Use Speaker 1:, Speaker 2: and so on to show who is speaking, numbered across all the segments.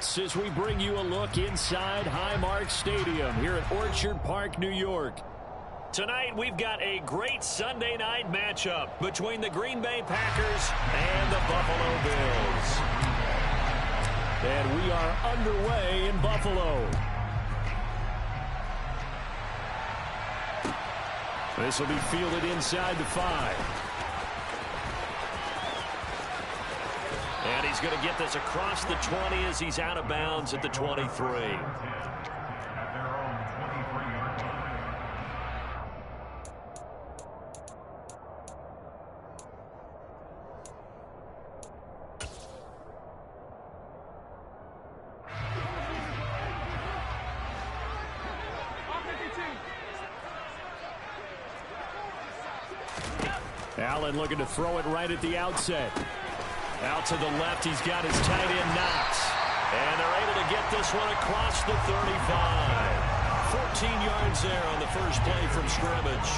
Speaker 1: minutes as we bring you a look inside Highmark Stadium here at Orchard Park, New York. Tonight, we've got a great Sunday night matchup between the Green Bay Packers and the Buffalo Bills. And we are underway in Buffalo. This will be fielded inside the 5. And he's going to get this across the 20 as he's out of bounds at the 23. Allen looking to throw it right at the outset. Out to the left, he's got his tight end Knox. And they're able to get this one across the 35. 14 yards there on the first play from scrimmage.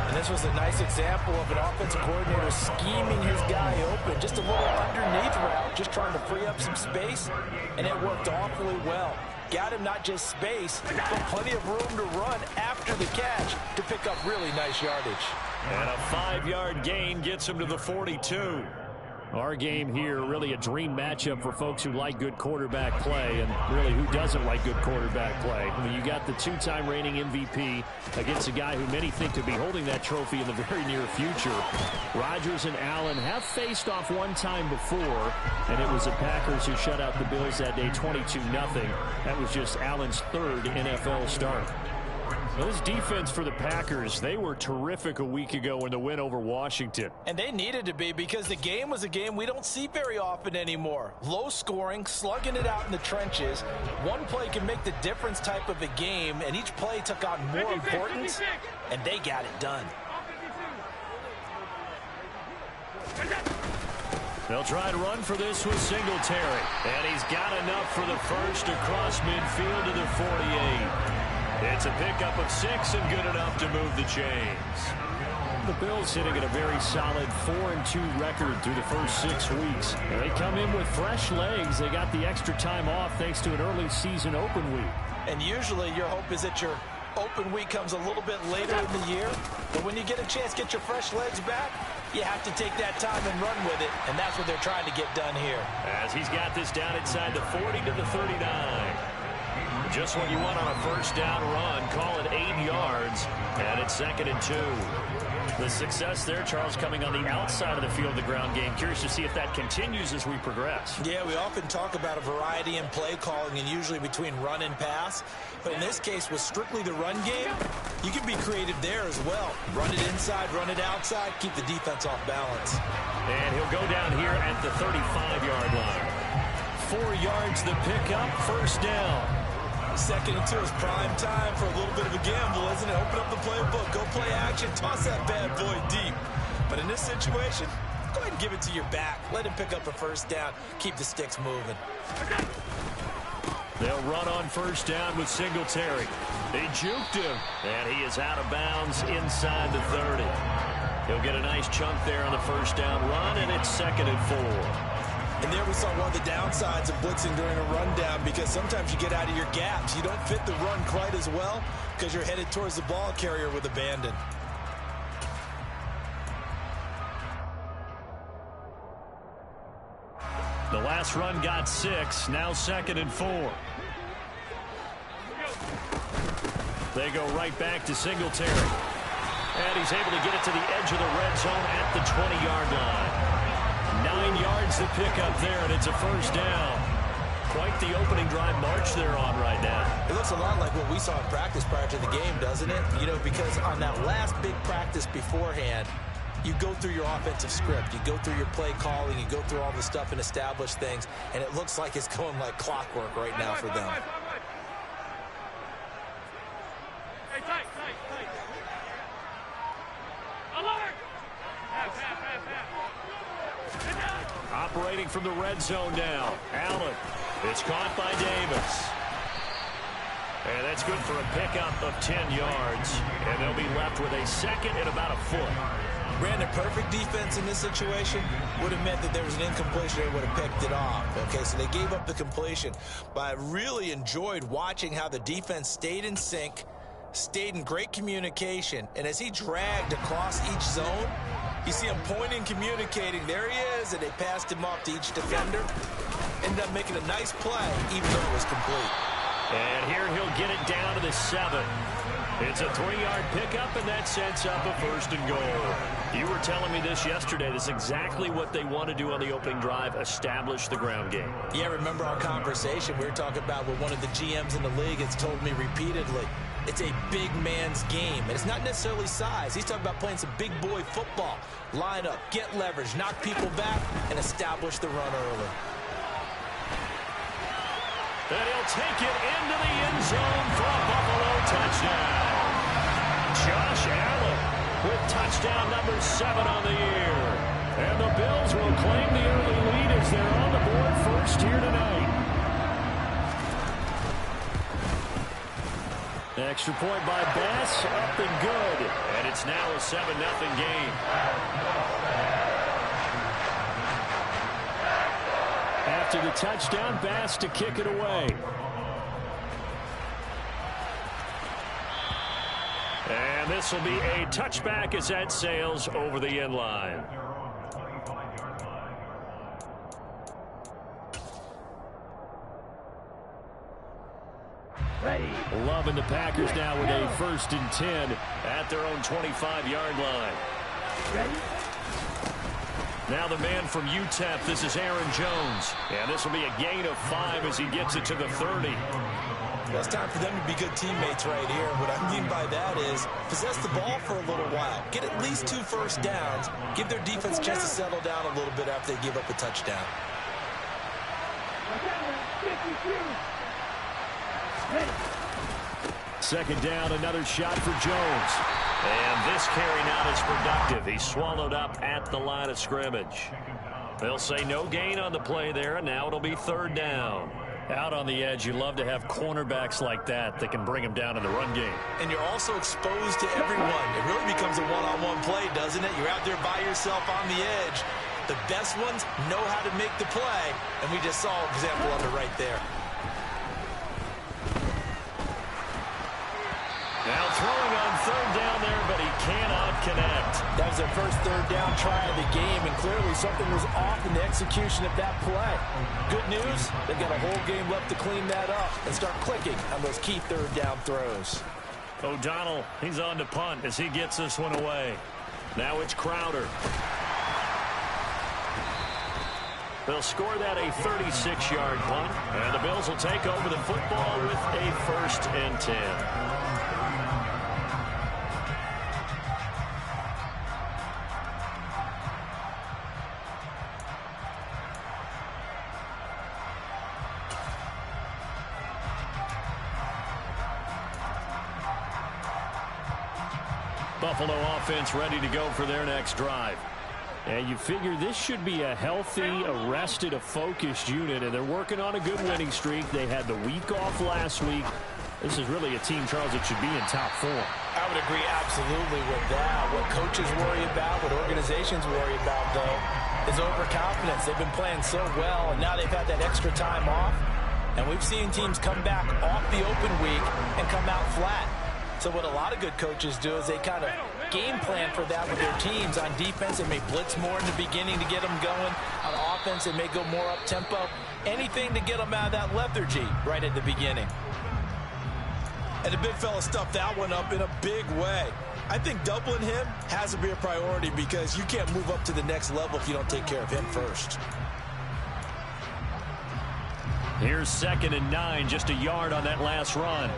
Speaker 2: And this was a nice example of an offensive coordinator scheming his guy open. Just a little underneath route, just trying to free up some space. And it worked awfully well. Got him not just space, but plenty of room to run after the catch to pick up really nice yardage.
Speaker 1: And a 5-yard gain gets him to the 42. Our game here, really a dream matchup for folks who like good quarterback play, and really who doesn't like good quarterback play. I mean, you got the 2-time reigning MVP against a guy who many think could be holding that trophy in the very near future. Rodgers and Allen have faced off one time before, and it was the Packers who shut out the Bills that day 22-0. That was just Allen's 3rd NFL start. Well, this defense for the Packers, they were terrific a week ago in the win over Washington.
Speaker 2: And they needed to be, because the game was a game we don't see very often anymore. Low scoring, slugging it out in the trenches. One play can make the difference type of a game, and each play took on more importance, and they got it done.
Speaker 1: They'll try to run for this with Singletary. And he's got enough for the first across midfield to the 48. It's a pickup of 6 and good enough to move the chains. The Bills sitting at a very solid 4-2 record through the first 6 weeks. They come in with fresh legs. They got the extra time off thanks to an early season open week.
Speaker 2: And usually your hope is that your open week comes a little bit later in the year. But when you get a chance to get your fresh legs back, you have to take that time and run with it. And that's what they're trying to get done here.
Speaker 1: As he's got this down inside the 40 to the 39. Just what you want on a first down run. Call it 8 yards. And it's 2nd and 2. The success there, Charles, coming on the outside of the field, the ground game. Curious to see if that continues as we progress.
Speaker 2: Yeah, we often talk about a variety in play calling and usually between run and pass. But in this case, with strictly the run game, you can be creative there as well. Run it inside, run it outside, keep the defense off balance.
Speaker 1: And he'll go down here at the 35-yard line. 4 yards the pickup, first down.
Speaker 2: 2nd and 2 is prime time for a little bit of a gamble, isn't it? Open up the playbook, go play action, toss that bad boy deep. But in this situation, go ahead and give it to your back. Let him pick up a first down. Keep the sticks moving.
Speaker 1: They'll run on first down with Singletary. They juked him, and he is out of bounds inside the 30. He'll get a nice chunk there on the first down run, and it's 2nd and 4.
Speaker 2: And there we saw one of the downsides of blitzing during a rundown, because sometimes you get out of your gaps. You don't fit the run quite as well because you're headed towards the ball carrier with abandon.
Speaker 1: The last run got 6, now 2nd and 4. They go right back to Singletary. And he's able to get it to the edge of the red zone at the 20-yard line. 9 yards to pick up there, and it's a first down. Quite the opening drive march they're on right now.
Speaker 2: It looks a lot like what we saw in practice prior to the game, doesn't it? You know, because on that last big practice beforehand, you go through your offensive script, you go through your play calling, you go through all the stuff and establish things, and it looks like it's going like clockwork right now for them.
Speaker 1: Operating from the red zone now. Allen. It's caught by Davis. And that's good for a pickup of 10 yards. And they'll be left with a 2nd and about a foot.
Speaker 2: Ran a perfect defense in this situation. Would have meant that there was an incompletion. They would have picked it off. Okay, so they gave up the completion. But I really enjoyed watching how the defense stayed in sync, stayed in great communication, and as he dragged across each zone, you see him pointing, communicating. There he is, and they passed him off to each defender. Ended up making a nice play, even though it was complete.
Speaker 1: And here he'll get it down to the 7. It's a 3-yard pickup, and that sets up a 1st and goal. You were telling me this yesterday. This is exactly what they want to do on the opening drive, establish the ground game.
Speaker 2: Yeah, remember our conversation we were talking about with one of the GMs in the league has told me repeatedly. It's a big man's game, and it's not necessarily size. He's talking about playing some big boy football. Line up, get leverage, knock people back, and establish the run early.
Speaker 1: And he'll take it into the end zone for a Buffalo touchdown. Josh Allen with touchdown number 7 on the year. And the Bills will claim the early lead as they're on the board first here tonight. Extra point by Bass, up and good. And it's now a 7-0 game. After the touchdown, Bass to kick it away. And this will be a touchback as that sails over the end line. Loving the Packers now with a 1st and 10 at their own 25-yard line. Now the man from UTEP, this is Aaron Jones. And this will be a gain of 5 as he gets it to the 30.
Speaker 2: Well, it's time for them to be good teammates right here. What I mean by that is possess the ball for a little while. Get at least 2 first downs. Give their defense a chance to settle down a little bit after they give up a touchdown.
Speaker 1: Second down, another shot for Jones. And this carry not as productive. He's swallowed up at the line of scrimmage. They'll say no gain on the play there, and now it'll be 3rd down. Out on the edge, you love to have cornerbacks like that can bring them down in the run game.
Speaker 2: And you're also exposed to everyone. It really becomes a one-on-one play, doesn't it? You're out there by yourself on the edge. The best ones know how to make the play, and we just saw an example of it right there.
Speaker 1: Now throwing on 3rd down there, but he cannot connect.
Speaker 2: That was their first 3rd down try of the game, and clearly something was off in the execution of that play. Good news, they've got a whole game left to clean that up and start clicking on those key 3rd down throws.
Speaker 1: O'Donnell, he's on to punt as he gets this one away. Now it's Crowder. They'll score that a 36-yard punt, and the Bills will take over the football with a 1st and 10. Buffalo offense ready to go for their next drive. And you figure this should be a healthy, a rested, a focused unit, and they're working on a good winning streak. They had the week off last week. This is really a team, Charles, that should be in top form.
Speaker 2: I would agree absolutely with that. What coaches worry about, what organizations worry about, though, is overconfidence. They've been playing so well, and now they've had that extra time off. And we've seen teams come back off the open week and come out flat. So what a lot of good coaches do is they kind of game plan for that with their teams. On defense, they may blitz more in the beginning to get them going. On offense, they may go more up-tempo. Anything to get them out of that lethargy right at the beginning. And the big fella stuffed that one up in a big way. I think doubling him has to be a priority because you can't move up to the next level if you don't take care of him first.
Speaker 1: Here's 2nd and 9, just a yard on that last run.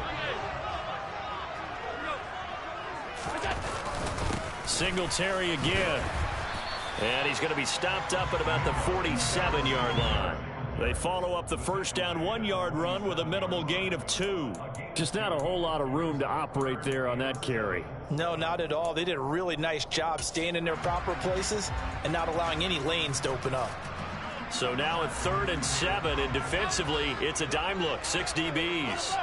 Speaker 1: Singletary again. And he's going to be stopped up at about the 47-yard line. They follow up the first down 1-yard run with a minimal gain of 2. Just not a whole lot of room to operate there on that carry.
Speaker 2: No, not at all. They did a really nice job staying in their proper places and not allowing any lanes to open up.
Speaker 1: So now at 3rd and 7, and defensively, it's a dime look, 6 DBs.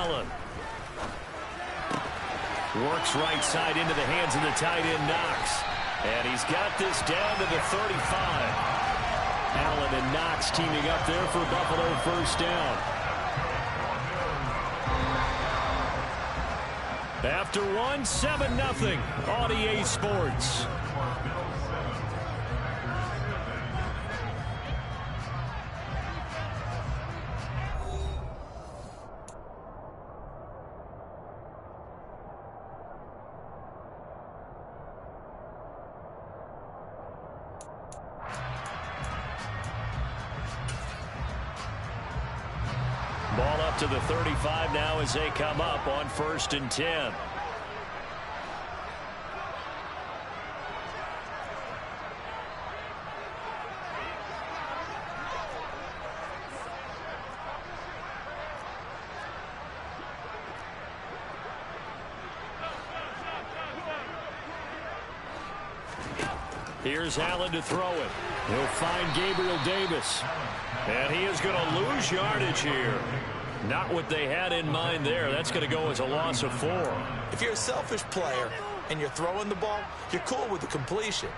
Speaker 1: Allen. Works right side into the hands of the tight end, Knox. And he's got this down to the 35. Allen and Knox teaming up there for Buffalo first down. After one, 7-0 on EA Sports. Ball up to the 35 now as they come up on 1st and 10. Here's Allen to throw it. He'll find Gabriel Davis. And he is going to lose yardage here. Not what they had in mind there. That's going to go as a loss of 4.
Speaker 2: If you're a selfish player and you're throwing the ball, you're cool with the completion.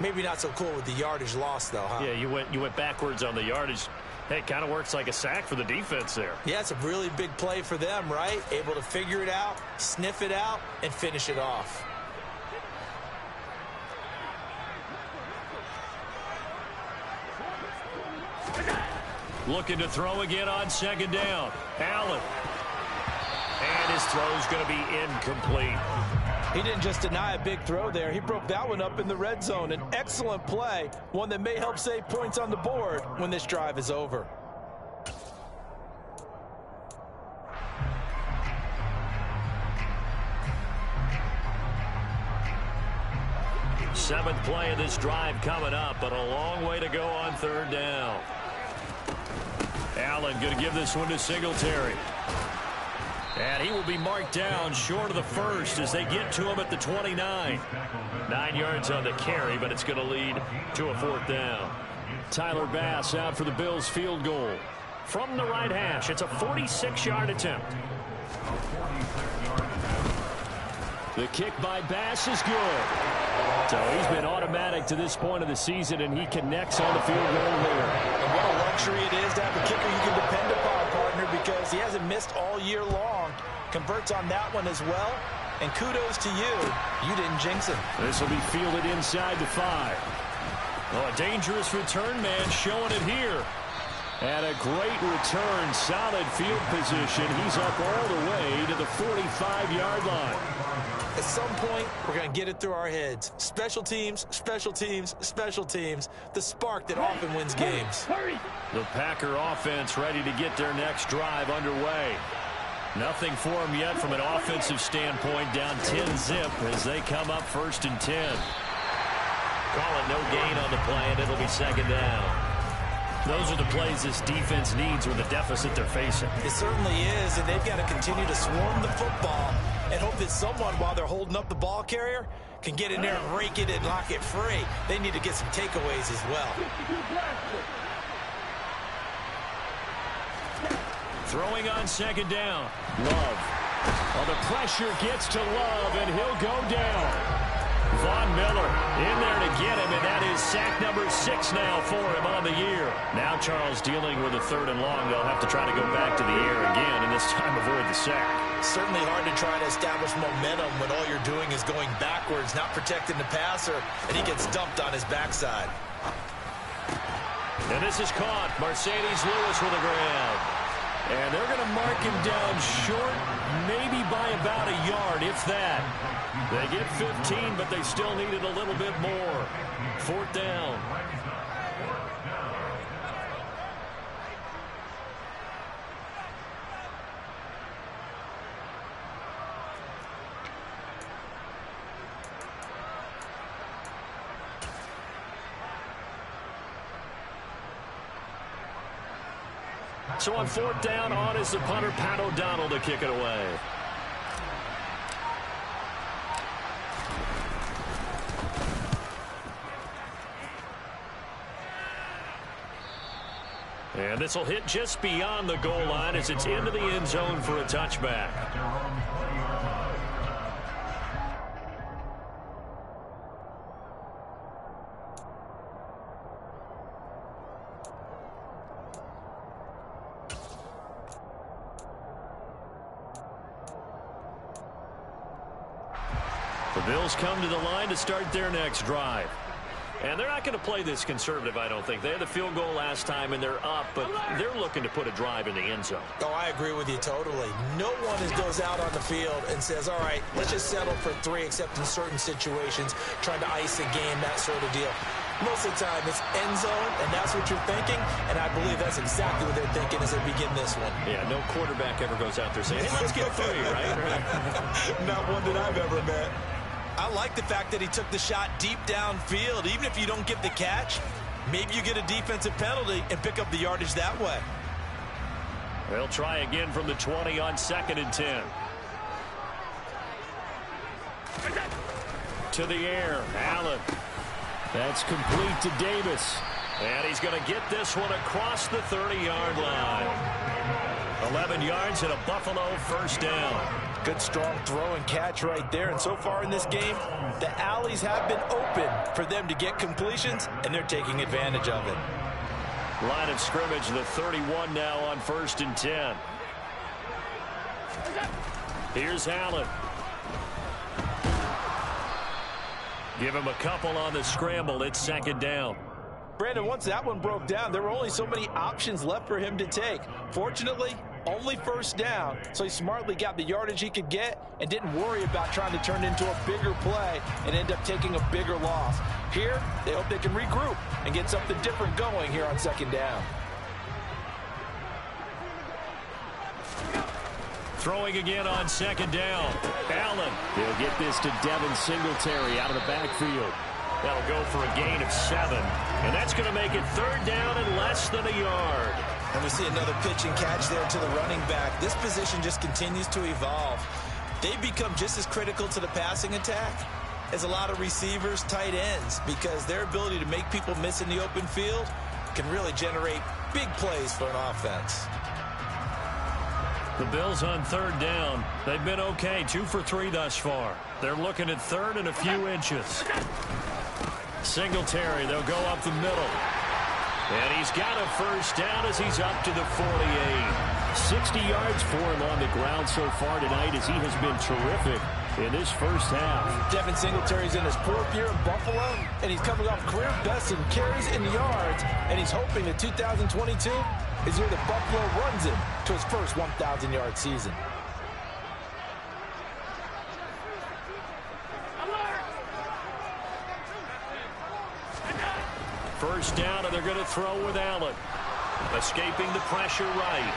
Speaker 2: Maybe not so cool with the yardage loss, though, huh?
Speaker 1: Yeah, you went backwards on the yardage. Hey, it kind of works like a sack for the defense there.
Speaker 2: Yeah, it's a really big play for them, right? Able to figure it out, sniff it out, and finish it off.
Speaker 1: Looking to throw again on 2nd down. Allen. And his throw's going to be incomplete.
Speaker 2: He didn't just deny a big throw there. He broke that one up in the red zone. An excellent play, one that may help save points on the board when this drive is over.
Speaker 1: Seventh play of this drive coming up, but a long way to go on 3rd down. Allen going to give this one to Singletary. And he will be marked down short of the 1st as they get to him at the 29. 9 yards on the carry, but it's going to lead to a 4th down. Tyler Bass out for the Bills field goal. From the right hash, it's a 46-yard attempt. The kick by Bass is good. So he's been automatic to this point of the season, and he connects on the field goal there.
Speaker 2: And what a luxury it is to have a kicker you can depend upon, partner, because he hasn't missed all year long. Converts on that one as well. And kudos to you. You didn't jinx him.
Speaker 1: This will be fielded inside the 5. Oh, a dangerous return man showing it here. And a great return, solid field position. He's up all the way to the 45-yard line.
Speaker 2: At some point, we're going to get it through our heads. Special teams, special teams, special teams. The spark that often wins games.
Speaker 1: The Packer offense ready to get their next drive underway. Nothing for them yet from an offensive standpoint. Down 10-zip as they come up 1st and 10. Call it no gain on the play, and it'll be 2nd down. Those are the plays this defense needs with the deficit they're facing.
Speaker 2: It certainly is, and they've got to continue to swarm the football and hope that someone, while they're holding up the ball carrier, can get in there and rake it and lock it free. They need to get some takeaways as well.
Speaker 1: Throwing on 2nd down. Love. Well, the pressure gets to Love, and he'll go down. Von Miller in there to get him, and that is sack number 6 now for him on the year. Now Charles dealing with a 3rd and long. They'll have to try to go back to the air again, and this time avoid the sack.
Speaker 2: Certainly hard to try to establish momentum when all you're doing is going backwards, not protecting the passer, and he gets dumped on his backside.
Speaker 1: And this is caught. Mercedes Lewis with a grab. And they're going to mark him down short, maybe by about a yard, if that. They get 15, but they still needed a little bit more. 4th down. So on 4th down, on is the punter, Pat O'Donnell, to kick it away. And this will hit just beyond the goal line as it's into the end zone for a touchback. The Bills come to the line to start their next drive. And they're not going to play this conservative, I don't think. They had the field goal last time, and they're up, but they're looking to put a drive in the end zone.
Speaker 2: Oh, I agree with you totally. No one goes out on the field and says, all right, let's just settle for 3, except in certain situations, trying to ice a game, that sort of deal. Most of the time, it's end zone, and that's what you're thinking, and I believe that's exactly what they're thinking as they begin this one.
Speaker 1: Yeah, no quarterback ever goes out there saying, hey, let's get 3, right?
Speaker 2: Not one that I've ever met. I like the fact that he took the shot deep downfield. Even if you don't get the catch, maybe you get a defensive penalty and pick up the yardage that way.
Speaker 1: They'll try again from the 20 on 2nd and 10. To the air, Allen. That's complete to Davis. And he's going to get this one across the 30-yard line. 11 yards and a Buffalo first down.
Speaker 2: Good strong throw and catch right there. And so far in this game, the alleys have been open for them to get completions, and they're taking advantage of it.
Speaker 1: Line of scrimmage, the 31 now on 1st and 10. Here's Allen. Give him a couple on the scramble. It's 2nd down.
Speaker 2: Brandon, once that one broke down, there were only so many options left for him to take. Fortunately, only 1st down, so he smartly got the yardage he could get and didn't worry about trying to turn it into a bigger play and end up taking a bigger loss. Here, they hope they can regroup and get something different going here on 2nd down.
Speaker 1: Throwing again on 2nd down. Allen. He'll get this to Devin Singletary out of the backfield. That'll go for a gain of 7. And that's going to make it 3rd down and less than a yard.
Speaker 2: And we see another pitch and catch there to the running back. This position just continues to evolve. They've become just as critical to the passing attack as a lot of receivers, tight ends, because their ability to make people miss in the open field can really generate big plays for an offense.
Speaker 1: The Bills on 3rd down. They've been okay, 2 for 3 thus far. They're looking at 3rd and a few inches. Singletary, they'll go up the middle. And he's got a first down as he's up to the 48. 60 yards for him on the ground so far tonight as he has been terrific in this first half.
Speaker 2: Devin Singletary's in his 4th year in Buffalo, and he's coming off career best in carries and yards, and he's hoping that 2022 is the year that Buffalo runs him to his first 1,000-yard season.
Speaker 1: First down, and they're going to throw with Allen. Escaping the pressure right.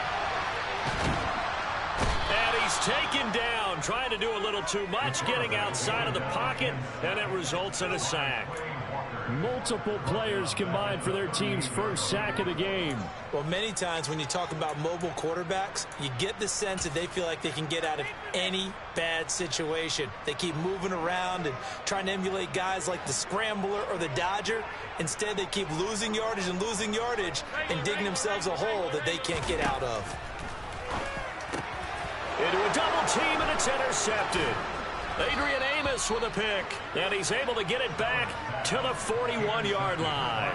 Speaker 1: And he's taken down, trying to do a little too much, getting outside of the pocket, and it results in a sack. Multiple players combined for their team's first sack of the game.
Speaker 2: Well, many times when you talk about mobile quarterbacks, you get the sense that they feel like they can get out of any bad situation. They keep moving around and trying to emulate guys like the Scrambler or the Dodger. Instead, they keep losing yardage and digging themselves a hole that they can't get out of.
Speaker 1: Into a double team, and it's intercepted. Adrian Amos with a pick, and he's able to get it back to the 41-yard line.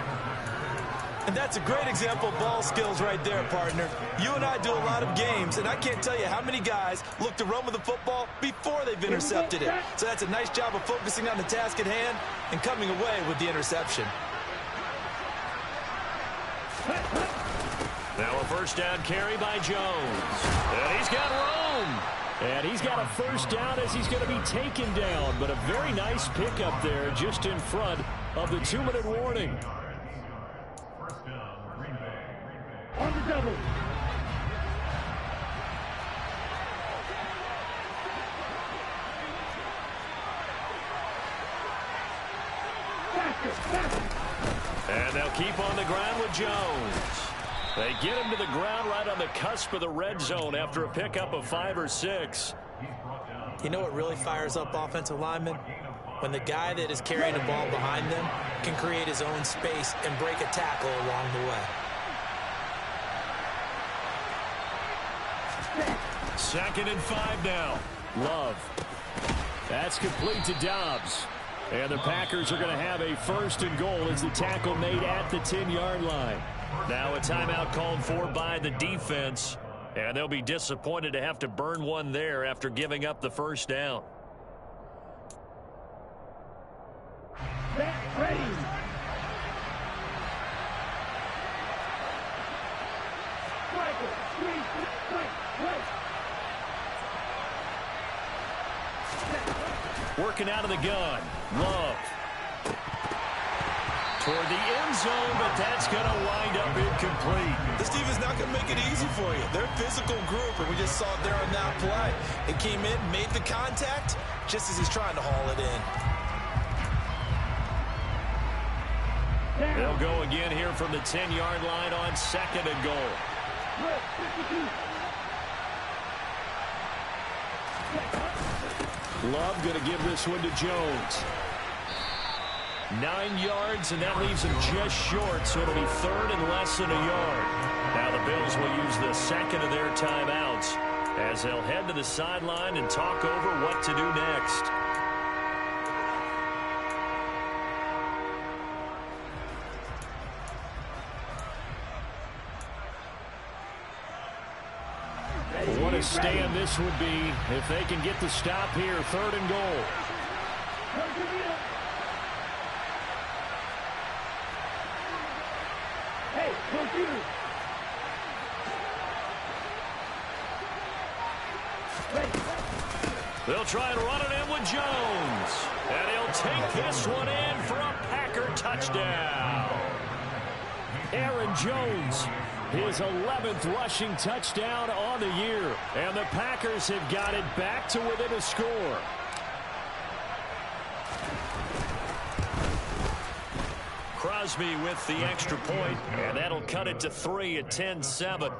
Speaker 2: And that's a great example of ball skills right there, partner. You and I do a lot of games, and I can't tell you how many guys look to run with the football before they've intercepted it. So that's a nice job of focusing on the task at hand and coming away with the interception.
Speaker 1: Now a first down carry by Jones. And he's got room. And he's got a first down as he's going to be taken down. But a very nice pickup there just in front of the 2-minute warning.
Speaker 3: First down, Green Bay. On the double.
Speaker 1: And they'll keep on the ground with Jones. They get him to the ground right on the cusp of the red zone after a pickup of 5 or 6.
Speaker 2: You know what really fires up offensive linemen? When the guy that is carrying the ball behind them can create his own space and break a tackle along the way.
Speaker 1: 2nd and 5 now. Love. That's complete to Dobbs. And the Packers are going to have a 1st and goal as the tackle made at the 10-yard line. Now a timeout called for by the defense. And they'll be disappointed to have to burn one there after giving up the 1st down.
Speaker 3: Ready.
Speaker 1: Working out of the gun. Love. Toward the end zone, but that's going to wind up incomplete.
Speaker 2: This defense not going to make it easy for you. They're a physical group, and we just saw it there on that play. It came in, made the contact, just as he's trying to haul it in.
Speaker 1: They'll go again here from the 10-yard line on 2nd and goal. Love going to give this one to Jones. 9 yards, and that leaves him just short, so it'll be 3rd and less than a yard. Now the Bills will use the 2nd of their timeouts as they'll head to the sideline and talk over what to do next. What a stand this would be if they can get the stop here. 3rd and goal.
Speaker 3: Hey, don't shoot.
Speaker 1: They'll try and run it in with Jones. And he'll take this one in for a Packer touchdown. Aaron Jones, his 11th rushing touchdown on the year. And the Packers have got it back to within a score. Crosby with the extra point, and that'll cut it to 3 at 10-7.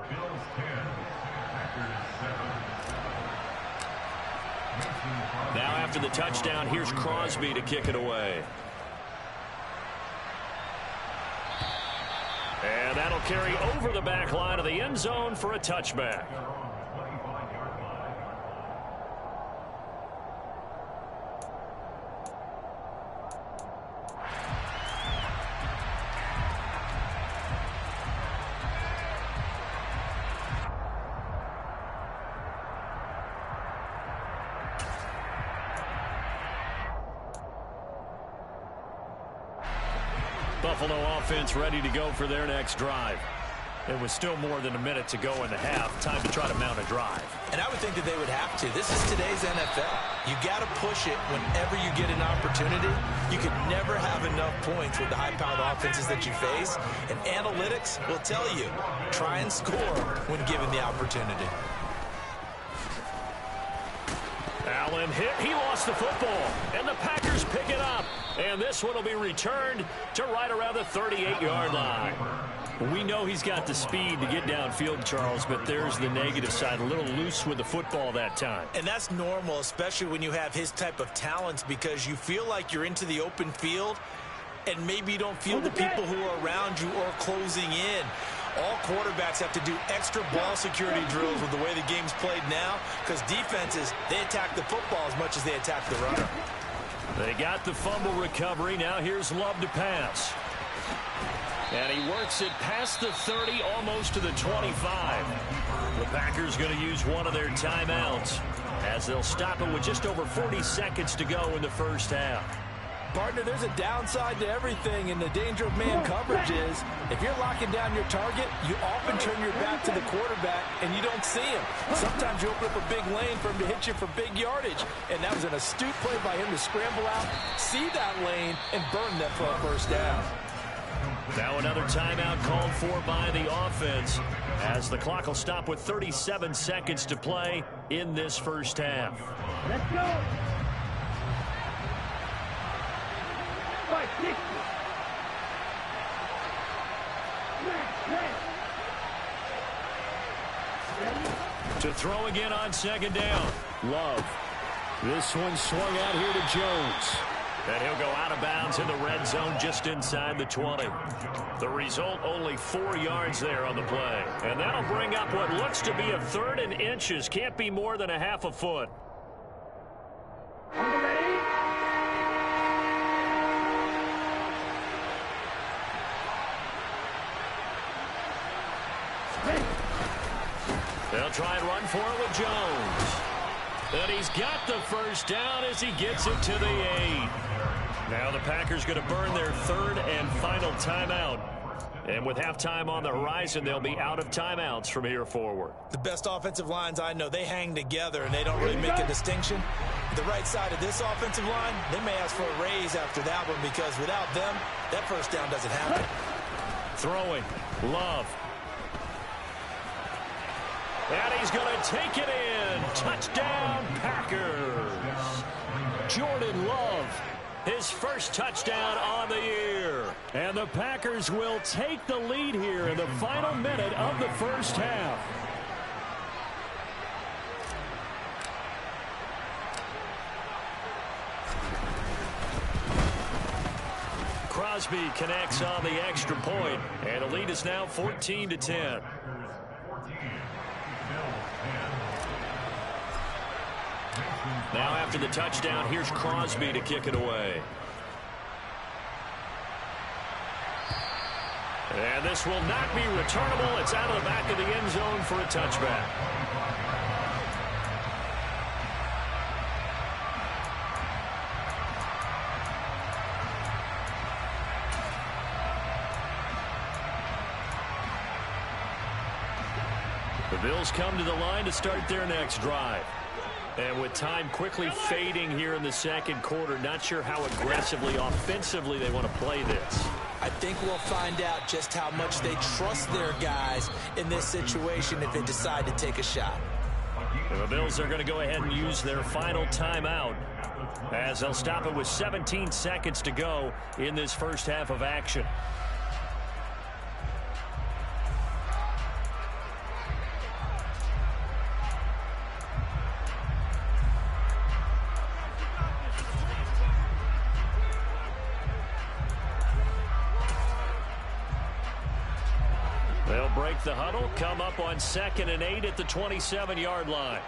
Speaker 1: Now after the touchdown, here's Crosby to kick it away. And that'll carry over the back line of the end zone for a touchback. Buffalo offense ready to go for their next drive. There was still more than a minute to go in the half. Time to try to mount a drive.
Speaker 2: And I would think that they would have to. This is today's NFL. You got to push it whenever you get an opportunity. You could never have enough points with the high-powered offenses that you face. And analytics will tell you, try and score when given the opportunity.
Speaker 1: Allen hit. He lost the football. And the Packers pick it up. And this one will be returned to right around the 38-yard line. We know he's got the speed to get downfield, Charles, but there's the negative side. A little loose with the football that time.
Speaker 2: And that's normal, especially when you have his type of talents, because you feel like you're into the open field and maybe you don't feel the people who are around you or closing in. All quarterbacks have to do extra ball security drills with the way the game's played now, because defenses, they attack the football as much as they attack the runner.
Speaker 1: They got the fumble recovery. Now here's Love to pass. And he works it past the 30, almost to the 25. The Packers going to use one of their timeouts as they'll stop it with just over 40 seconds to go in the first half.
Speaker 2: Partner, there's a downside to everything, and the danger of man coverage is if you're locking down your target, you often turn your back to the quarterback and you don't see him. Sometimes you open up a big lane for him to hit you for big yardage, and that was an astute play by him to scramble out, see that lane, and burn them for a first down.
Speaker 1: Now another timeout called for by the offense as the clock will stop with 37 seconds to play in this first half.
Speaker 3: Let's go. 5-6.
Speaker 1: To throw again on second down. Love. This one swung out here to Jones. And he'll go out of bounds in the red zone just inside the 20. The result, only 4 yards there on the play. And that'll bring up what looks to be a 3rd and inches. Can't be more than a half a foot. They'll try and run for it with Jones. And he's got the first down as he gets it to the 8. Now the Packers going to burn their 3rd and final timeout. And with halftime on the horizon, they'll be out of timeouts from here forward.
Speaker 2: The best offensive lines I know, they hang together and they don't really make a distinction. The right side of this offensive line, they may ask for a raise after that one because without them, that first down doesn't happen.
Speaker 1: Throwing, Love. And he's going to take it in. Touchdown, Packers. Jordan Love, his first touchdown on the year. And the Packers will take the lead here in the final minute of the first half. Crosby connects on the extra point, and the lead is now 14-10. Now after the touchdown, here's Crosby to kick it away. And this will not be returnable. It's out of the back of the end zone for a touchback. The Bills come to the line to start their next drive. And with time quickly fading here in the second quarter, not sure how aggressively, offensively they want to play this.
Speaker 2: I think we'll find out just how much they trust their guys in this situation if they decide to take a shot.
Speaker 1: And the Bills are going to go ahead and use their final timeout as they'll stop it with 17 seconds to go in this first half of action. They'll break the huddle, come up on 2nd and 8 at the 27-yard line.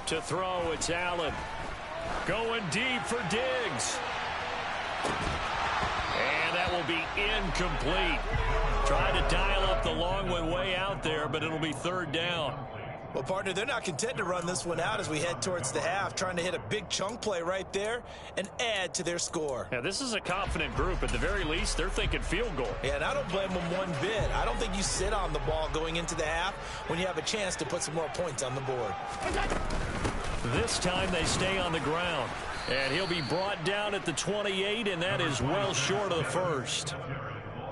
Speaker 1: To throw, it's Allen. Going deep for Diggs. And that will be incomplete. Trying to dial up the long one way out there, but it'll be 3rd down.
Speaker 2: Well, partner, they're not content to run this one out as we head towards the half, trying to hit a big chunk play right there and add to their score.
Speaker 1: Yeah, this is a confident group. At the very least, they're thinking field goal.
Speaker 2: Yeah, and I don't blame them one bit. I don't think you sit on the ball going into the half when you have a chance to put some more points on the board.
Speaker 1: This time they stay on the ground. And he'll be brought down at the 28, and that is well short of the first.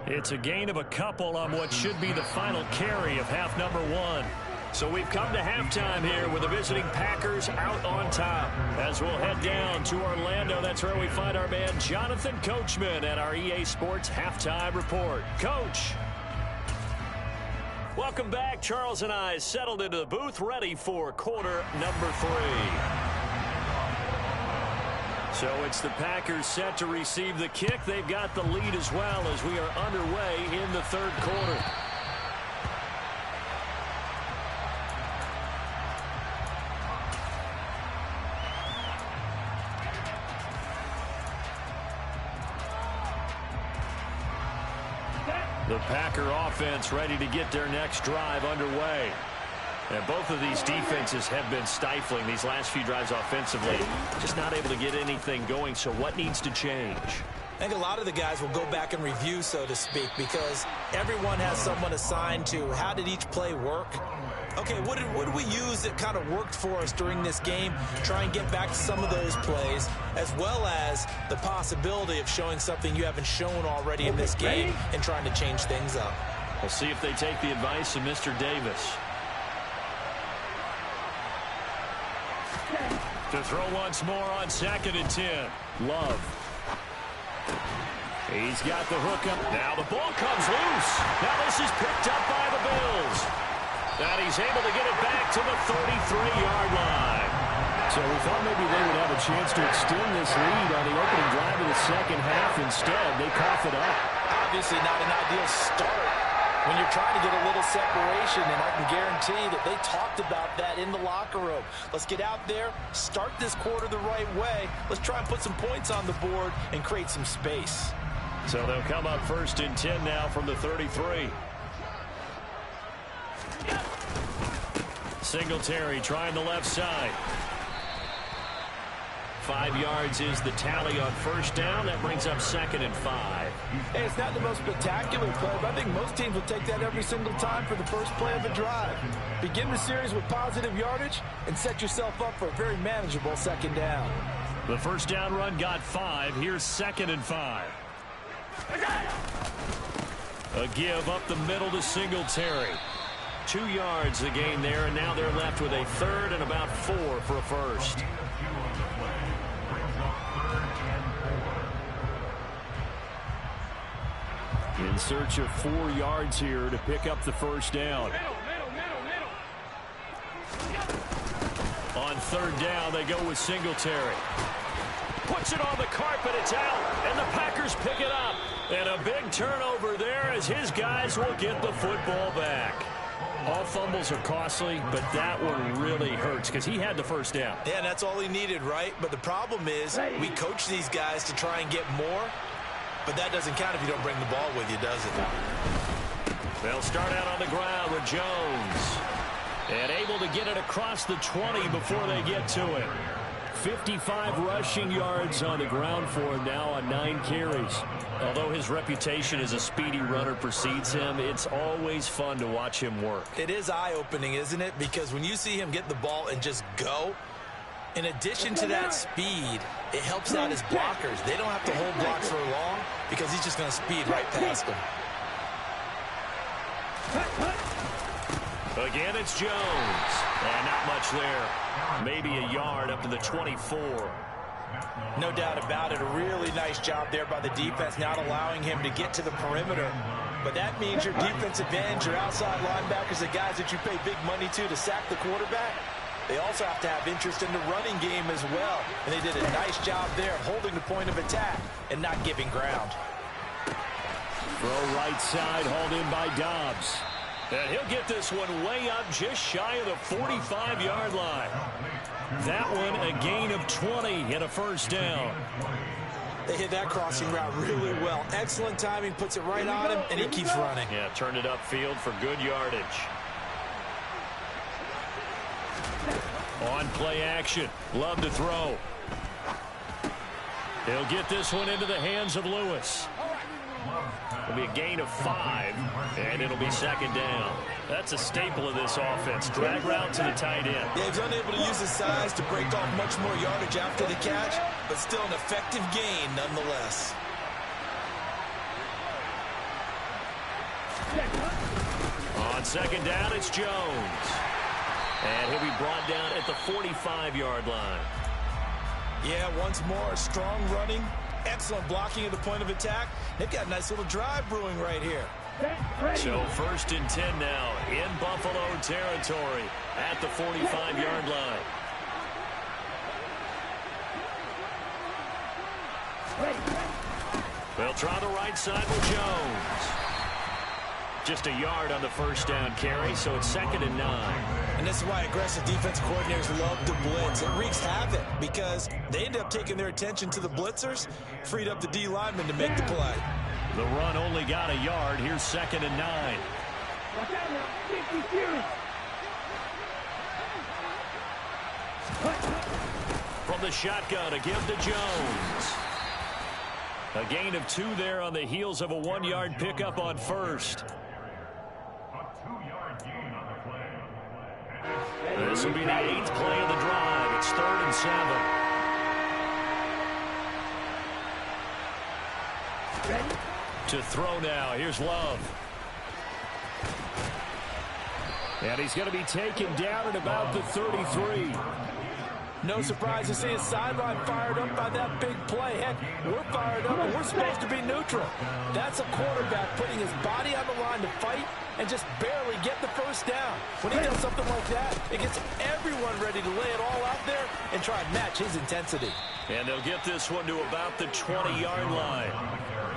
Speaker 1: It's a gain of a couple on what should be the final carry of half number 1. So we've come to halftime here with the visiting Packers out on top. As we'll head down to Orlando, that's where we find our man Jonathan Coachman at our EA Sports Halftime Report. Coach. Welcome back. Charles and I settled into the booth, ready for quarter number 3. So it's the Packers set to receive the kick. They've got the lead as well as we are underway in the 3rd quarter. The Packer offense ready to get their next drive underway. And both of these defenses have been stifling these last few drives offensively. Just not able to get anything going, so what needs to change?
Speaker 2: I think a lot of the guys will go back and review, so to speak, because everyone has someone assigned to how did each play work. Okay, what did we use that kind of worked for us during this game? Try and get back to some of those plays, as well as the possibility of showing something you haven't shown already in this game and trying to change things up.
Speaker 1: We'll see if they take the advice of Mr. Davis. To throw once more on 2nd and 10. Love. He's got the hook up. Now the ball comes loose. Now this is picked up by the Bills. And he's able to get it back to the 33-yard line. So we thought maybe they would have a chance to extend this lead on the opening drive of the second half. Instead, they cough it up.
Speaker 2: Obviously not an ideal start when you're trying to get a little separation, and I can guarantee that they talked about that in the locker room. Let's get out there, start this quarter the right way. Let's try and put some points on the board and create some space.
Speaker 1: So they'll come up 1st and 10 now from the 33. Singletary trying the left side. 5 yards is the tally on 1st down. That brings up 2nd and 5.
Speaker 2: Hey, it's not the most spectacular play, but I think most teams will take that every single time for the first play of a drive. Begin the series with positive yardage and set yourself up for a very manageable 2nd down.
Speaker 1: The 1st down run got 5. Here's 2nd and 5. A give up the middle to Singletary. 2 yards the gain there, and now they're left with a 3rd and about 4 for a first. In search of 4 yards here to pick up the 1st down. On 3rd down, they go with Singletary. Puts it on the carpet, it's out, and the Packers pick it up. And a big turnover there as his guys will get the football back. All fumbles are costly, but that one really hurts because he had the 1st down.
Speaker 2: Yeah, that's all he needed, right? But the problem is we coach these guys to try and get more, but that doesn't count if you don't bring the ball with you, does it?
Speaker 1: They'll start out on the ground with Jones. And able to get it across the 20 before they get to it. 55 rushing yards on the ground for him now on 9 carries. Although his reputation as a speedy runner precedes him, it's always fun to watch him work.
Speaker 2: It is eye-opening, isn't it? Because when you see him get the ball and just go, in addition to that speed, it helps out his blockers. They don't have to hold blocks for long because he's just going to speed right past them.
Speaker 1: Again, it's Jones. And not much there. Maybe a yard up to the 24.
Speaker 2: No doubt about it. A really nice job there by the defense, not allowing him to get to the perimeter. But that means your defensive ends, your outside linebackers, the guys that you pay big money to sack the quarterback, they also have to have interest in the running game as well. And they did a nice job there holding the point of attack and not giving ground.
Speaker 1: Throw right side, hauled in by Dobbs. And he'll get this one way up just shy of the 45-yard line. That one a gain of 20 and a 1st down.
Speaker 2: They hit that crossing route really well. Excellent timing, puts it right on him, and he keeps running.
Speaker 1: Yeah, turned it upfield for good yardage. On play action, love to throw. He'll get this one into the hands of Lewis. It'll be a gain of 5, and it'll be 2nd down. That's a staple of this offense. Drag route to the tight end.
Speaker 2: Yeah, he's unable to use his size to break off much more yardage after the catch, but still an effective gain nonetheless.
Speaker 1: On 2nd down, it's Jones. And he'll be brought down at the 45-yard line.
Speaker 2: Yeah, once more, strong running. Excellent blocking at the point of attack. They've got a nice little drive brewing right here.
Speaker 1: So 1st and 10 now in Buffalo territory at the 45-yard line. They'll try the right side with Jones. Just a yard on the 1st down carry, so it's 2nd and 9.
Speaker 2: And this is why aggressive defensive coordinators love to blitz. It wreaks havoc because they end up taking their attention to the blitzers, freed up the D lineman to make the play.
Speaker 1: The run only got a yard. Here's 2nd and 9. From the shotgun, a give to Jones. A gain of 2 there on the heels of a 1-yard pickup on 1st. This will be the 8th play of the drive. It's 3rd and 7. To throw now. Here's Love. And he's going to be taken down at about the 33.
Speaker 2: No surprise to see his sideline fired up by that big play. Heck, we're fired up, and we're supposed to be neutral. That's a quarterback putting his body on the line to fight and just barely get the first down. When he does something like that, it gets everyone ready to lay it all out there and try and match his intensity.
Speaker 1: And they'll get this one to about the 20-yard line.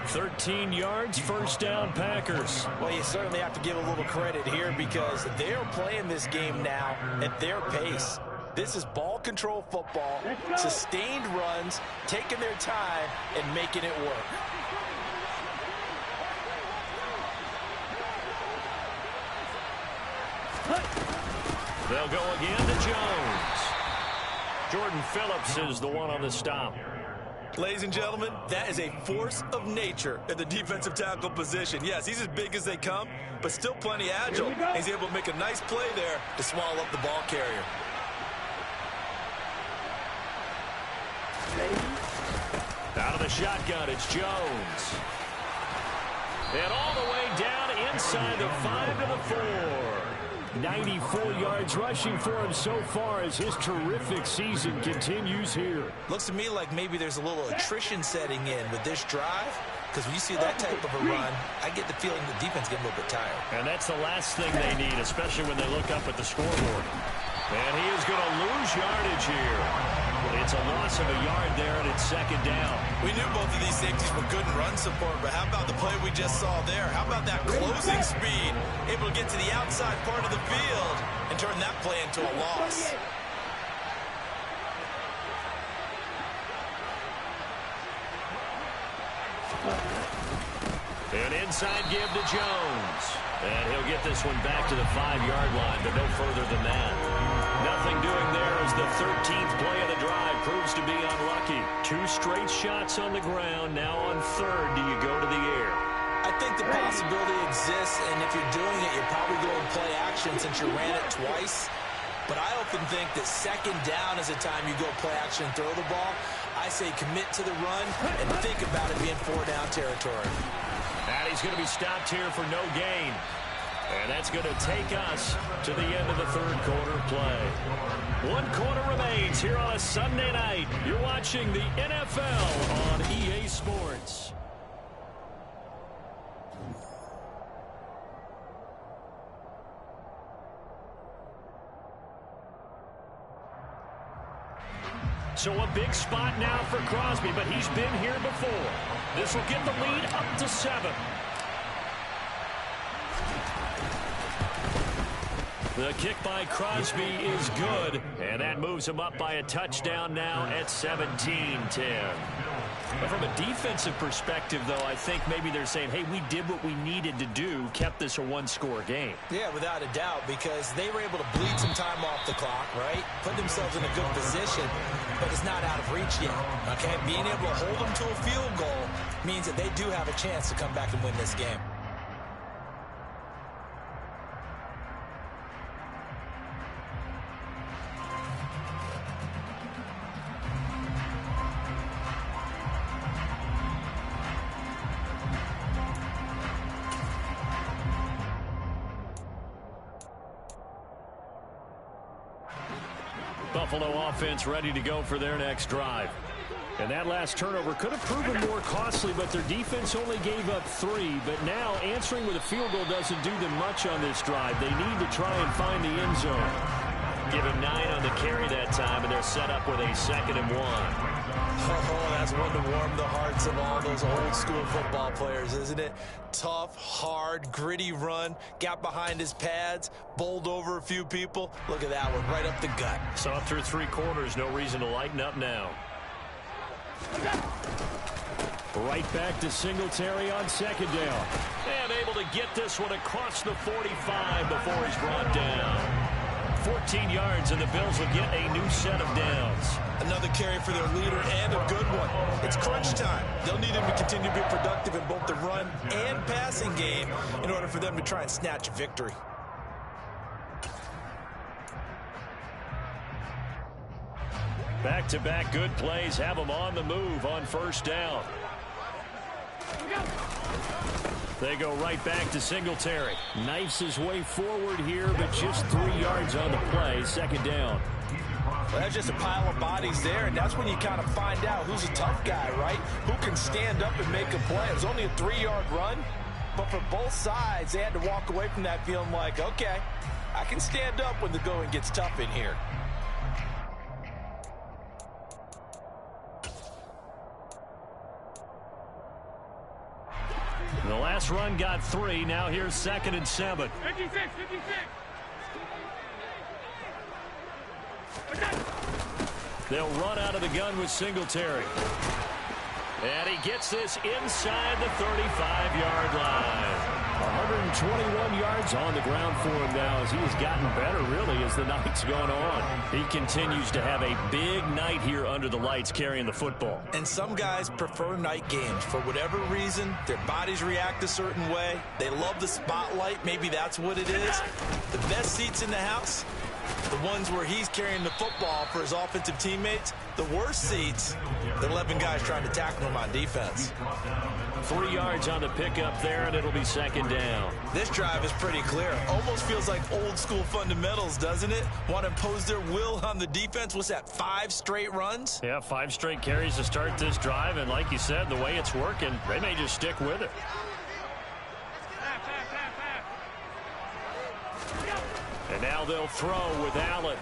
Speaker 1: 13 yards, first down, Packers.
Speaker 2: Well, you certainly have to give a little credit here because they're playing this game now at their pace. This is ball control football, sustained runs, taking their time and making it work.
Speaker 1: They'll go again to Jones. Jordan Phillips is the one on the stop.
Speaker 4: Ladies and gentlemen, that is a force of nature at the defensive tackle position. Yes, he's as big as they come, but still plenty agile. He's able to make a nice play there to swallow up the ball carrier.
Speaker 1: Out of the shotgun, it's Jones. And all the way down inside the 5 to the 4. 94 yards rushing for him so far as his terrific season continues here.
Speaker 2: Looks to me like maybe there's a little attrition setting in with this drive, because when you see that type of a run, I get the feeling the defense getting a little bit tired.
Speaker 1: And that's the last thing they need, especially when they look up at the scoreboard. And he is going to lose yardage here. It's a loss of a yard there, and it's second down.
Speaker 4: We knew both of these safeties were good in run support, but how about the play we just saw there? How about that closing speed? Able to get to the outside part of the field and turn that play into a loss.
Speaker 1: An inside give to Jones. And he'll get this one back to the 5-yard line, but no further than that. Nothing doing there as the 13th play of the drive proves to be unlucky. 2 straight shots on the ground. Now on third, do you go to the air?
Speaker 2: I think the possibility exists, and if you're doing it, you're probably going play action since you ran it twice. But I often think that second down is the time you go play action and throw the ball. I say commit to the run and think about it being 4-down territory.
Speaker 1: And he's going to be stopped here for no gain. And that's going to take us to the end of the third quarter play. 1 quarter remains here on a Sunday night. You're watching the NFL on EA Sports. So a big spot now for Crosby, but he's been here before. This will get the lead up to 7. The kick by Crosby is good, and that moves him up by a touchdown now at 17-10. But from a defensive perspective, though, I think maybe they're saying, hey, we did what we needed to do, kept this a 1-score game.
Speaker 2: Yeah, without a doubt, because they were able to bleed some time off the clock, right? Put themselves in a good position, but it's not out of reach yet, okay? Being able to hold them to a field goal means that they do have a chance to come back and win this game.
Speaker 1: Buffalo offense ready to go for their next drive. And that last turnover could have proven more costly, but their defense only gave up 3. But now answering with a field goal doesn't do them much on this drive. They need to try and find the end zone. Give him 9 on the carry that time, and they're set up with a 2nd and 1.
Speaker 2: Oh, that's one to warm the hearts of all those old school football players, isn't it? Tough, hard, gritty run, got behind his pads, bowled over a few people. Look at that one, right up the gut.
Speaker 1: So up through 3 quarters, no reason to lighten up now. Right back to Singletary on 2nd down. And able to get this one across the 45 before he's brought down. 14 yards, and the Bills will get a new set of downs.
Speaker 4: Another carry for their leader and a good one. It's crunch time. They'll need him to continue to be productive in both the run and passing game in order for them to try and snatch a victory.
Speaker 1: Back-to-back good plays have them on the move on 1st down. They go right back to Singletary. Knifes his way forward here, but just 3 yards on the play. 2nd down.
Speaker 2: Well, that's just a pile of bodies there, and that's when you kind of find out who's a tough guy, right? Who can stand up and make a play. It was only a 3-yard run, but for both sides, they had to walk away from that feeling like, okay, I can stand up when the going gets tough in here.
Speaker 1: The last run got 3. Now here's 2nd and 7.
Speaker 3: 56, 56.
Speaker 1: They'll run out of the gun with Singletary. And he gets this inside the 35-yard line. 121 yards on the ground for him now as he has gotten better, really, as the night's gone on. He continues to have a big night here under the lights carrying the football.
Speaker 2: And some guys prefer night games. For whatever reason, their bodies react a certain way. They love the spotlight. Maybe that's what it is. The best seats in the house, the ones where he's carrying the football for his offensive teammates. The worst seats, the 11 guys trying to tackle him on defense.
Speaker 1: 3 yards on the pickup there, and it'll be 2nd down.
Speaker 2: This drive is pretty clear. Almost feels like old school fundamentals, doesn't it? Want to impose their will on the defense. What's that, 5 straight runs?
Speaker 1: Yeah, 5 straight carries to start this drive, and like you said, the way it's working, they may just stick with it. And now they'll throw with Allen.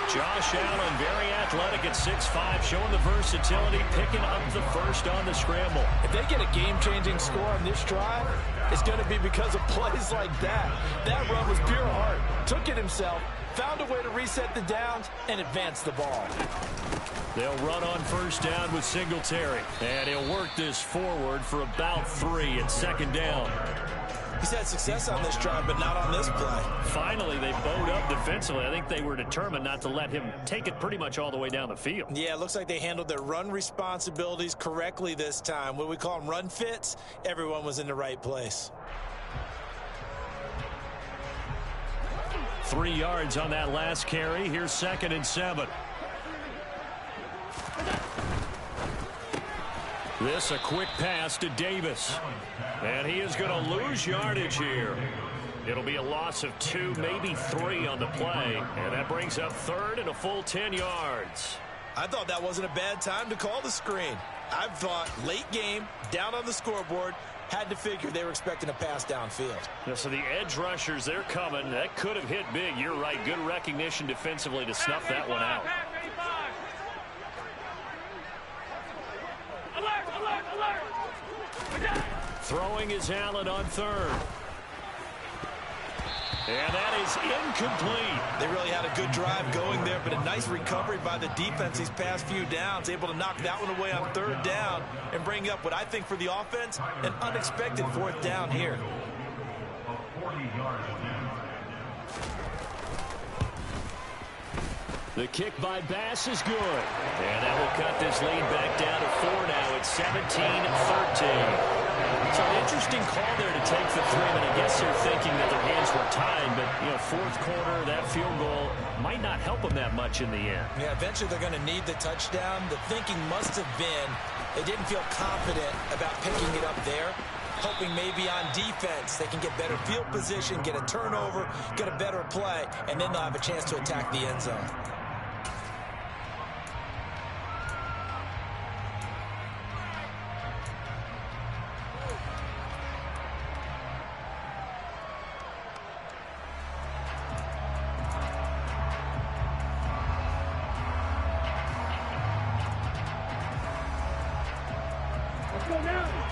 Speaker 1: Josh Allen, very athletic at 6'5", showing the versatility, picking up the first on the scramble.
Speaker 2: If they get a game-changing score on this drive, it's going to be because of plays like that. That run was pure heart. Took it himself, found a way to reset the downs, and advance the ball.
Speaker 1: They'll run on 1st down with Singletary. And he'll work this forward for about 3 at 2nd down.
Speaker 2: He's had success on this drive, but not on this play.
Speaker 1: Finally, they bowed up defensively. I think they were determined not to let him take it pretty much all the way down the field.
Speaker 2: Yeah, it looks like they handled their run responsibilities correctly this time. What we call them run fits, everyone was in the right place.
Speaker 1: 3 yards on that last carry. Here's 2nd and 7. This a quick pass to Davis. And he is going to lose yardage here. It'll be a loss of 2, maybe 3 on the play. And that brings up 3rd and a full 10 yards.
Speaker 2: I thought that wasn't a bad time to call the screen. I thought late game, down on the scoreboard, had to figure they were expecting a pass downfield.
Speaker 1: Yeah, so the edge rushers, they're coming. That could have hit big. You're right. Good recognition defensively to snuff that one out. Throwing is Allen on 3rd. And that is incomplete.
Speaker 2: They really had a good drive going there, but a nice recovery by the defense these past few downs. Able to knock that one away on 3rd down and bring up what I think for the offense, an unexpected 4th down here.
Speaker 1: The kick by Bass is good. And that will cut this lead back down to 4 now. It's 17-13. It's an interesting call there to take the 3. I guess they're thinking that their hands were tied, but, 4th quarter, that field goal might not help them that much in the end.
Speaker 2: Yeah, eventually they're going to need the touchdown. The thinking must have been they didn't feel confident about picking it up there, hoping maybe on defense they can get better field position, get a turnover, get a better play, and then they'll have a chance to attack the end zone.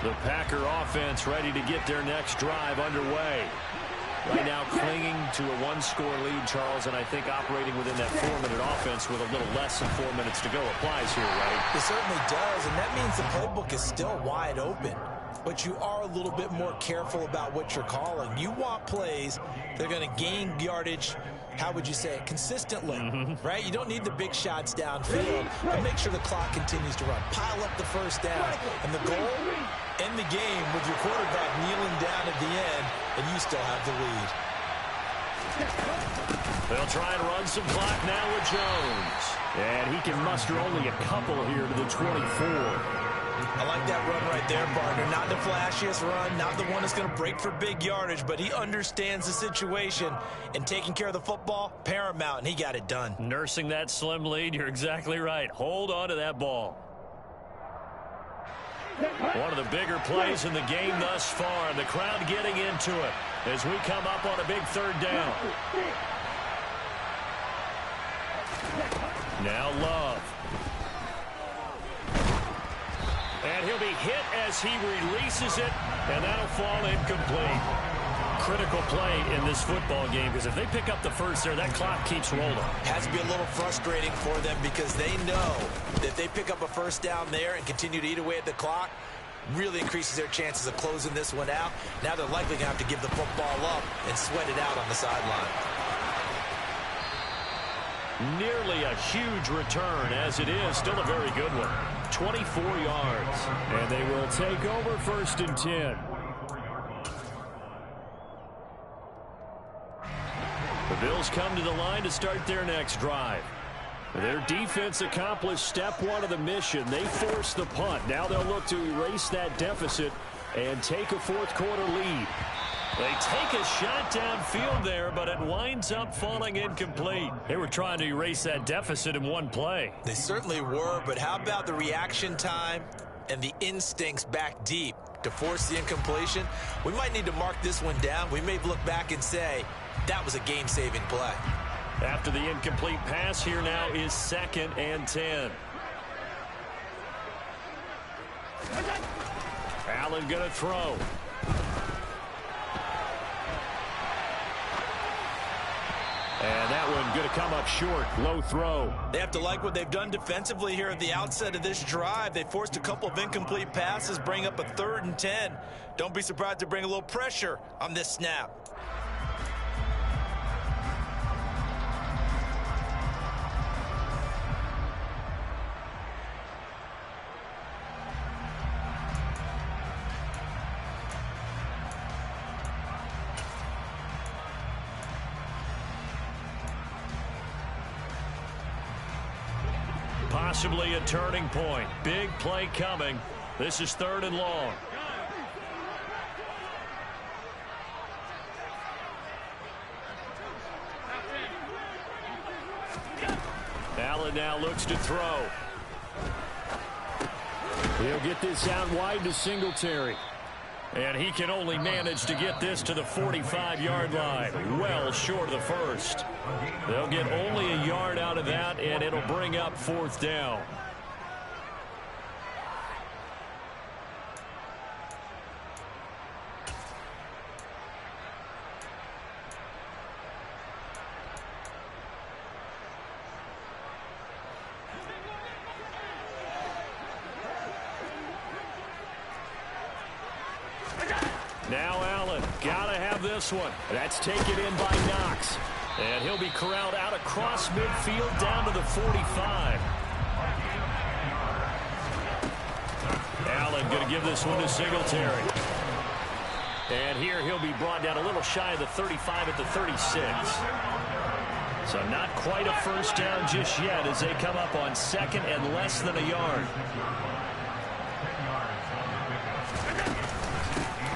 Speaker 1: The Packer offense ready to get their next drive underway. Right now clinging to a 1-score lead, Charles, and I think operating within that 4-minute offense with a little less than 4 minutes to go applies here, right?
Speaker 2: It certainly does, and that means the playbook is still wide open. But you are a little bit more careful about what you're calling. You want plays that are going to gain yardage, how would you say it, consistently, right? You don't need the big shots downfield, but make sure the clock continues to run. Pile up the first down, and the goal, end the game with your quarterback kneeling down at the end, and you still have the lead.
Speaker 1: They'll try and run some clock now with Jones. And he can muster only a couple here to the 24.
Speaker 2: I like that run right there, partner. Not the flashiest run, not the one that's going to break for big yardage, but he understands the situation, and taking care of the football, paramount, and he got it done.
Speaker 1: Nursing that slim lead, you're exactly right. Hold on to that ball. One of the bigger plays in the game thus far. The crowd getting into it as we come up on a big third down. Now Love. And he'll be hit as he releases it, and that'll fall incomplete. Critical play in this football game, because if they pick up the first there, that clock keeps rolling.
Speaker 2: Has to be a little frustrating for them because they know that if they pick up a first down there and continue to eat away at the clock, really increases their chances of closing this one out. Now they're likely going to have to give the football up and sweat it out on the sideline.
Speaker 1: Nearly a huge return, as it is still a very good one. 24 yards, and they will take over 1st and 10. The Bills come to the line to start their next drive. Their defense accomplished step one of the mission. They forced the punt. Now they'll look to erase that deficit and take a fourth-quarter lead. They take a shot downfield there, but it winds up falling incomplete. They were trying to erase that deficit in one play.
Speaker 2: They certainly were, but how about the reaction time and the instincts back deep to force the incompletion? We might need to mark this one down. We may look back and say that was a game-saving play.
Speaker 1: After the incomplete pass, here now is 2nd and 10. Allen going to throw. And that one going to come up short. Low throw.
Speaker 2: They have to like what they've done defensively here at the outset of this drive. They forced a couple of incomplete passes, bring up a 3rd and 10. Don't be surprised to bring a little pressure on this snap.
Speaker 1: Possibly a turning point. Big play coming. This is 3rd and long. Allen now looks to throw. He'll get this out wide to Singletary. And he can only manage to get this to the 45-yard line. Well short of the first. They'll get only a yard out of that, and it'll bring up 4th down. Now Allen, gotta have this one. That's taken in by Knox. And he'll be corralled out across midfield down to the 45. Allen going to give this one to Singletary. And here he'll be brought down a little shy of the 35 at the 36. So not quite a first down just yet as they come up on 2nd and less than a yard.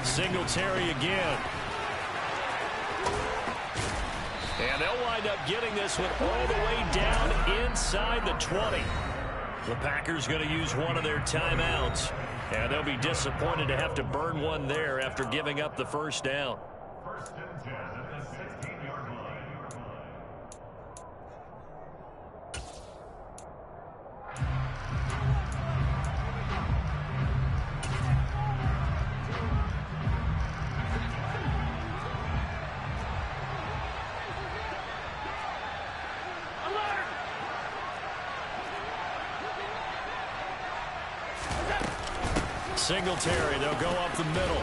Speaker 1: Singletary again. And they'll wind up getting this one all the way down inside the 20. The Packers going to use one of their timeouts. And they'll be disappointed to have to burn one there after giving up the first down.
Speaker 3: 1st and 10 at the 16-yard line.
Speaker 1: Singletary, they'll go up the middle.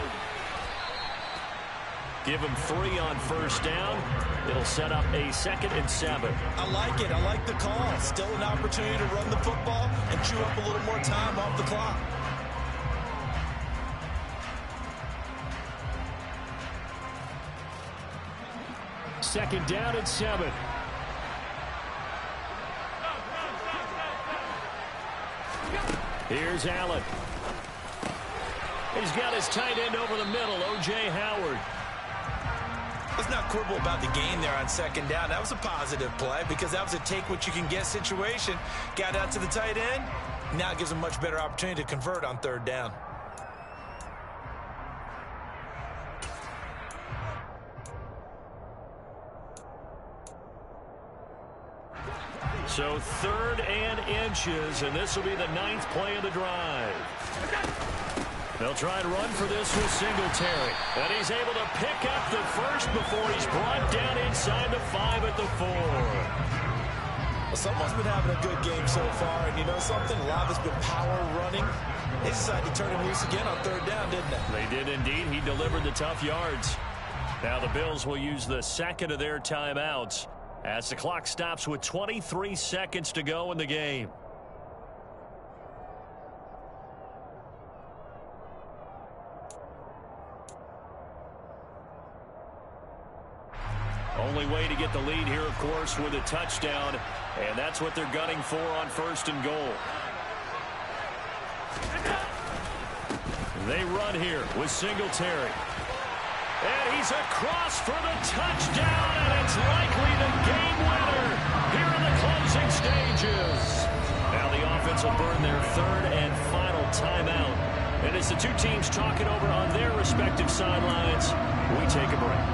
Speaker 1: Give him 3 on first down. It'll set up a 2nd and 7.
Speaker 2: I like it. I like the call. Still an opportunity to run the football and chew up a little more time off the clock.
Speaker 1: Second down and 7. Here's Allen. He's got his tight end over the middle, O.J. Howard.
Speaker 2: Let's not quibble about the gain there on second down. That was a positive play because that was a take-what-you-can-get situation. Got out to the tight end. Now it gives him a much better opportunity to convert on third down.
Speaker 1: So 3rd and inches, and this will be the 9th play of the drive. They'll try and run for this with Singletary. And he's able to pick up the first before he's brought down inside the 5 at the 4.
Speaker 2: Well, someone's been having a good game so far, and you know something? A lot of it's been power running. They decided to turn him loose again on third down, didn't they?
Speaker 1: They did indeed. He delivered the tough yards. Now the Bills will use the second of their timeouts as the clock stops with 23 seconds to go in the game. Only way to get the lead here, of course, with a touchdown, and that's what they're gunning for on 1st and goal. They run here with Singletary. And he's across for the touchdown, and it's likely the game winner here in the closing stages. Now the offense will burn their 3rd and final timeout. And as the two teams talk it over on their respective sidelines, we take a break.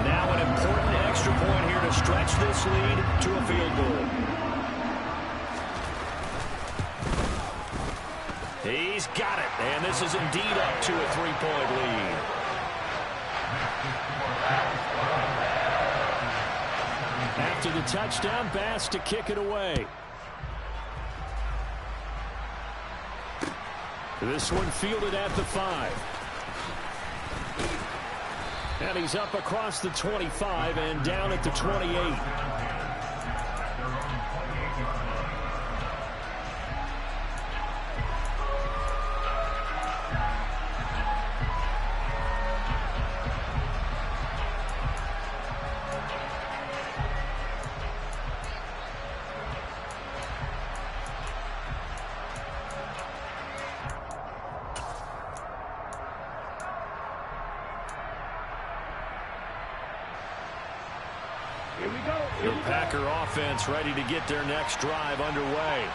Speaker 1: Now an important extra point here to stretch this lead to a field goal. He's got it, and this is indeed up to a 3-point lead. After the touchdown, Bass to kick it away. This one fielded at the 5. And he's up across the 25 and down at the 28. The Packer offense ready to get their next drive underway.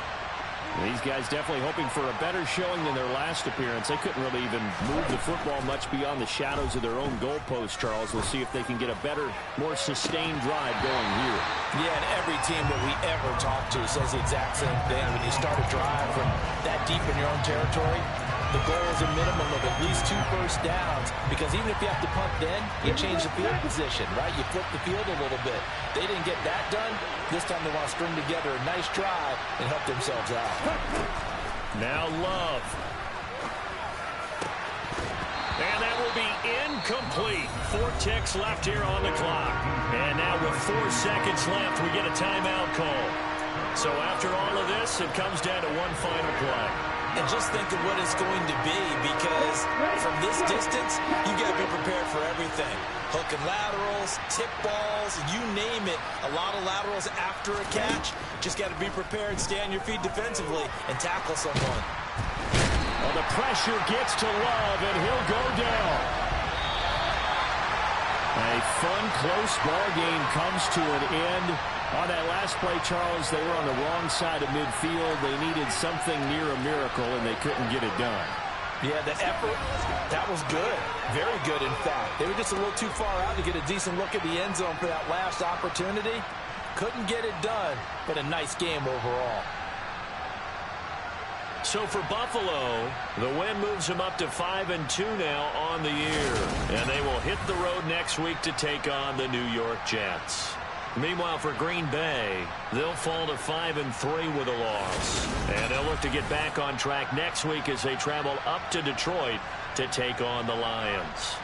Speaker 1: These guys definitely hoping for a better showing than their last appearance. They couldn't really even move the football much beyond the shadows of their own goalpost, Charles. We'll see if they can get a better, more sustained drive going here.
Speaker 2: Yeah, and every team that we ever talk to says the exact same thing. When you start a drive from that deep in your own territory, the goal is a minimum of at least 2 first downs, because even if you have to punt then, you change the field position, right? You flip the field a little bit. They didn't get that done. This time they want to string together a nice drive and help themselves out.
Speaker 1: Now Love. And that will be incomplete. 4 ticks left here on the clock. And now with 4 seconds left, we get a timeout call. So after all of this, it comes down to one final play.
Speaker 2: And just think of what it's going to be, because from this distance, you got to be prepared for everything. Hook and laterals, tip balls, you name it. A lot of laterals after a catch. Just got to be prepared, stay on your feet defensively, and tackle someone.
Speaker 1: Well, the pressure gets to Love, and he'll go down. A fun, close ball game comes to an end. On that last play, Charles, they were on the wrong side of midfield. They needed something near a miracle, and they couldn't get it done.
Speaker 2: Yeah, the effort, that was good. Very good, in fact. They were just a little too far out to get a decent look at the end zone for that last opportunity. Couldn't get it done, but a nice game overall.
Speaker 1: So for Buffalo, the win moves them up to 5-2 now on the year. And they will hit the road next week to take on the New York Jets. Meanwhile, for Green Bay, they'll fall to 5-3 with a loss. And they'll look to get back on track next week as they travel up to Detroit to take on the Lions.